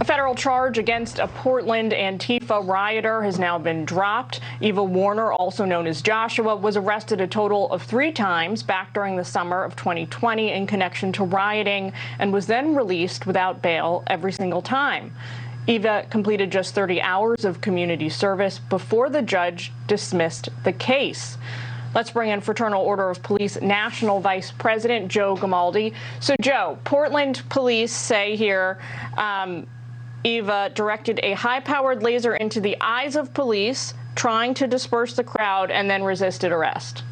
A federal charge against a Portland Antifa rioter has now been dropped. Eva Warner, also known as Joshua, was arrested a total of 3 times back during the summer of 2020 in connection to rioting and was then released without bail every single time. Eva completed just 30 hours of community service before the judge dismissed the case. Let's bring in Fraternal Order of Police National Vice President Joe Gamaldi. So, Joe, Portland police say here Eva directed a high-powered laser into the eyes of police, trying to disperse the crowd, and then resisted arrest.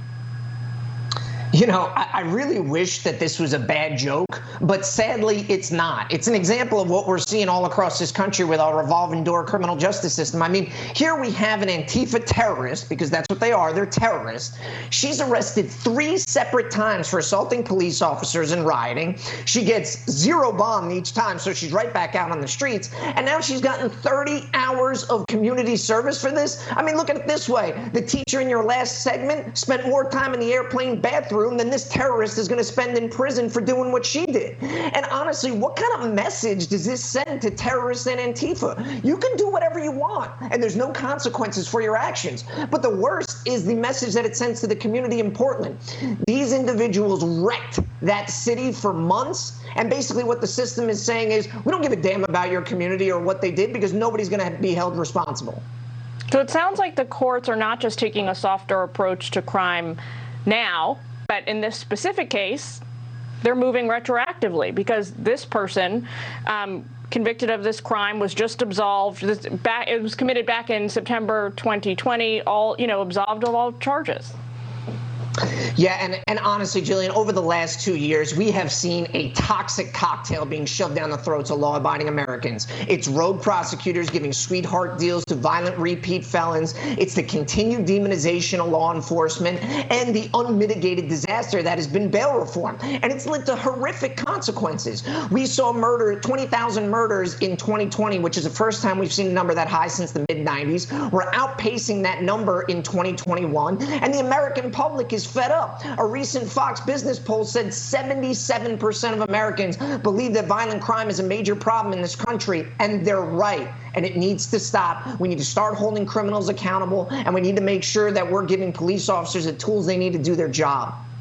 You know, I really wish that this was a bad joke, but sadly it's not. It's an example of what we're seeing all across this country with our revolving door criminal justice system. I mean, here we have an Antifa terrorist, because that's what they are, they're terrorists. She's arrested 3 separate times for assaulting police officers and rioting. She gets 0 bond each time, so she's right back out on the streets. And now she's gotten 30 hours of community service for this. I mean, look at it this way. The teacher in your last segment spent more time in the airplane bathroom than this terrorist is going to spend in prison for doing what she did. And honestly, what kind of message does this send to terrorists and Antifa? You can do whatever you want, and there's no consequences for your actions. But the worst is the message that it sends to the community in Portland. These individuals wrecked that city for months, and basically what the system is saying is, we don't give a damn about your community or what they did, because nobody's going to be held responsible. So it sounds like the courts are not just taking a softer approach to crime now, but in this specific case, they're moving retroactively, because this person convicted of this crime was just absolved. It was committed back in September 2020, absolved of all charges. Yeah, and honestly, Jillian, over the last 2 years, we have seen a toxic cocktail being shoved down the throats of law-abiding Americans. It's rogue prosecutors giving sweetheart deals to violent repeat felons. It's the continued demonization of law enforcement and the unmitigated disaster that has been bail reform. And it's led to horrific consequences. We saw 20,000 murders in 2020, which is the first time we've seen a number that high since the mid-90s. We're outpacing that number in 2021, and the American public is fed up. A recent Fox Business poll said 77% of Americans believe that violent crime is a major problem in this country, and they're right. And it needs to stop. We need to start holding criminals accountable, and we need to make sure that we're giving police officers the tools they need to do their job.